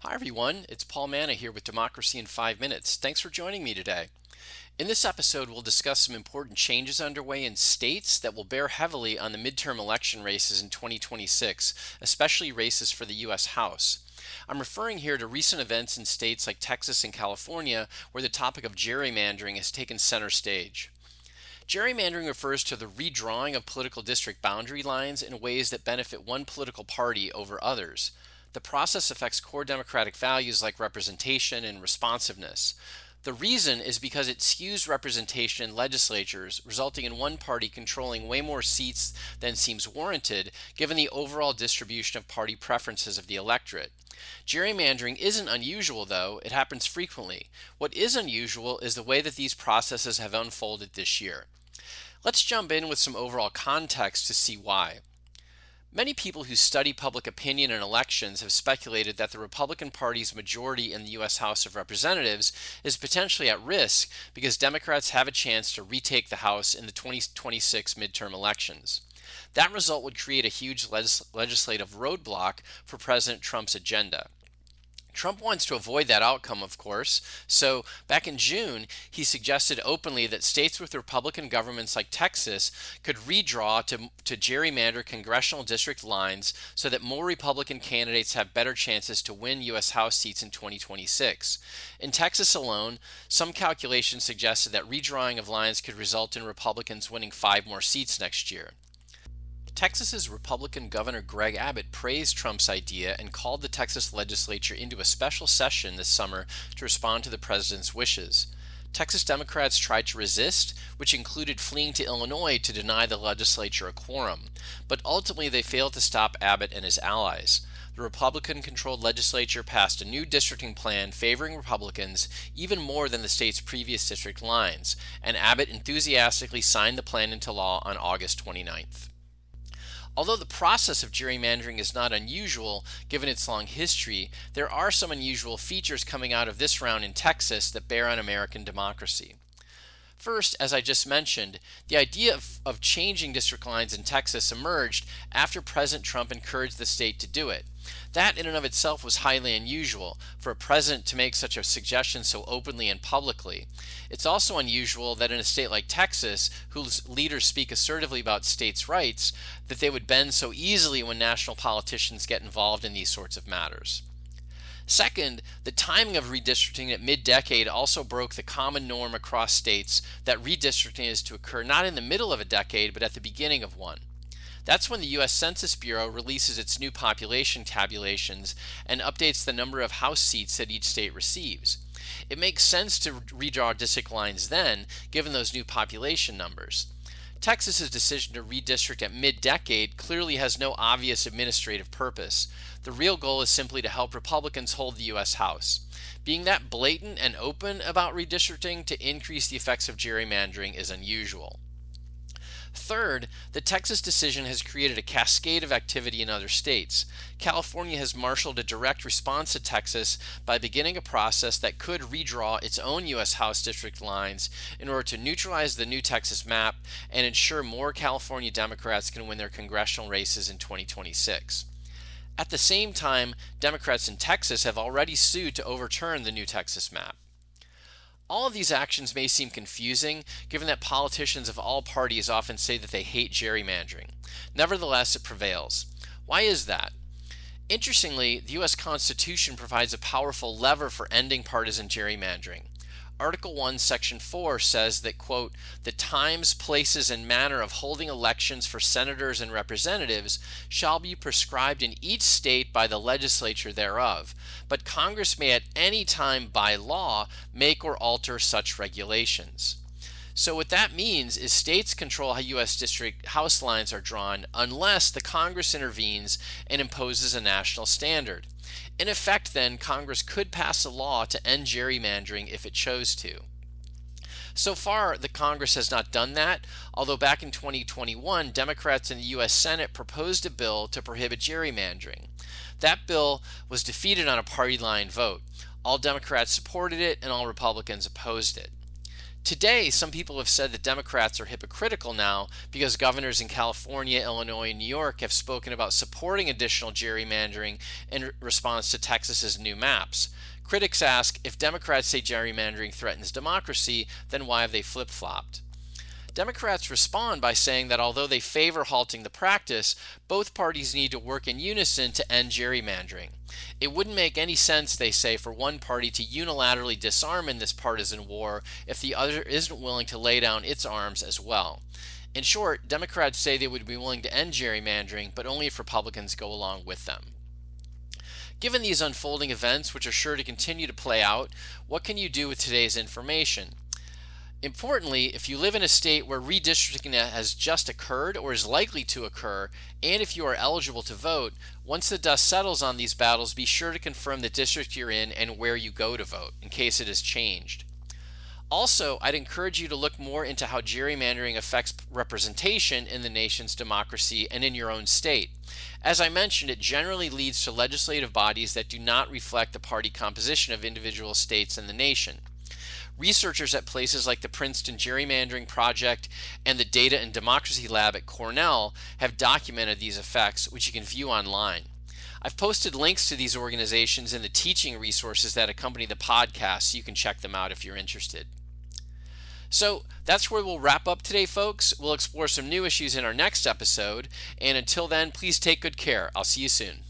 Hi everyone, it's Paul Manna here with Democracy in 5 Minutes. Thanks for joining me today. In this episode, we'll discuss some important changes underway in states that will bear heavily on the midterm election races in 2026, especially races for the U.S. House. I'm referring here to recent events in states like Texas and California, where the topic of gerrymandering has taken center stage. Gerrymandering refers to the redrawing of political district boundary lines in ways that benefit one political party over others. The process affects core democratic values like representation and responsiveness. The reason is because it skews representation in legislatures, resulting in one party controlling way more seats than seems warranted given the overall distribution of party preferences of the electorate. Gerrymandering isn't unusual, though. It happens frequently. What is unusual is the way that these processes have unfolded this year. Let's jump in with some overall context to see why. Many people who study public opinion and elections have speculated that the Republican Party's majority in the U.S. House of Representatives is potentially at risk because Democrats have a chance to retake the House in the 2026 midterm elections. That result would create a huge legislative roadblock for President Trump's agenda. Trump wants to avoid that outcome, of course, so back in June, he suggested openly that states with Republican governments like Texas could redraw to gerrymander congressional district lines so that more Republican candidates have better chances to win U.S. House seats in 2026. In Texas alone, some calculations suggested that redrawing of lines could result in Republicans winning 5 more seats next year. Texas's Republican Governor Greg Abbott praised Trump's idea and called the Texas legislature into a special session this summer to respond to the president's wishes. Texas Democrats tried to resist, which included fleeing to Illinois to deny the legislature a quorum, but ultimately they failed to stop Abbott and his allies. The Republican-controlled legislature passed a new districting plan favoring Republicans even more than the state's previous district lines, and Abbott enthusiastically signed the plan into law on August 29th. Although the process of gerrymandering is not unusual, given its long history, there are some unusual features coming out of this round in Texas that bear on American democracy. First, as I just mentioned, the idea of changing district lines in Texas emerged after President Trump encouraged the state to do it. That in and of itself was highly unusual for a president to make such a suggestion so openly and publicly. It's also unusual that in a state like Texas, whose leaders speak assertively about states' rights, that they would bend so easily when national politicians get involved in these sorts of matters. Second, the timing of redistricting at mid-decade also broke the common norm across states that redistricting is to occur not in the middle of a decade, but at the beginning of one. That's when the U.S. Census Bureau releases its new population tabulations and updates the number of House seats that each state receives. It makes sense to redraw district lines then, given those new population numbers. Texas's decision to redistrict at mid-decade clearly has no obvious administrative purpose. The real goal is simply to help Republicans hold the U.S. House. Being that blatant and open about redistricting to increase the effects of gerrymandering is unusual. Third, the Texas decision has created a cascade of activity in other states. California has marshaled a direct response to Texas by beginning a process that could redraw its own U.S. House district lines in order to neutralize the new Texas map and ensure more California Democrats can win their congressional races in 2026. At the same time, Democrats in Texas have already sued to overturn the new Texas map. All of these actions may seem confusing, given that politicians of all parties often say that they hate gerrymandering. Nevertheless, it prevails. Why is that? Interestingly, the U.S. Constitution provides a powerful lever for ending partisan gerrymandering. Article 1, Section 4 says that, quote, "The times, places, and manner of holding elections for senators and representatives shall be prescribed in each state by the legislature thereof, but Congress may at any time by law make or alter such regulations." So what that means is states control how U.S. district house lines are drawn unless the Congress intervenes and imposes a national standard. In effect, then, Congress could pass a law to end gerrymandering if it chose to. So far, the Congress has not done that, although back in 2021, Democrats in the U.S. Senate proposed a bill to prohibit gerrymandering. That bill was defeated on a party line vote. All Democrats supported it and all Republicans opposed it. Today, some people have said that Democrats are hypocritical now because governors in California, Illinois, and New York have spoken about supporting additional gerrymandering in response to Texas's new maps. Critics ask, if Democrats say gerrymandering threatens democracy, then why have they flip-flopped? Democrats respond by saying that although they favor halting the practice, both parties need to work in unison to end gerrymandering. It wouldn't make any sense, they say, for one party to unilaterally disarm in this partisan war if the other isn't willing to lay down its arms as well. In short, Democrats say they would be willing to end gerrymandering, but only if Republicans go along with them. Given these unfolding events, which are sure to continue to play out, what can you do with today's information? Importantly, if you live in a state where redistricting has just occurred or is likely to occur, and if you are eligible to vote, once the dust settles on these battles, be sure to confirm the district you're in and where you go to vote, in case it has changed. Also, I'd encourage you to look more into how gerrymandering affects representation in the nation's democracy and in your own state. As I mentioned, it generally leads to legislative bodies that do not reflect the party composition of individual states and the nation. Researchers at places like the Princeton Gerrymandering Project and the Data and Democracy Lab at Cornell have documented these effects, which you can view online. I've posted links to these organizations in the teaching resources that accompany the podcast, so you can check them out if you're interested. So that's where we'll wrap up today, folks. We'll explore some new issues in our next episode, and until then, please take good care. I'll see you soon.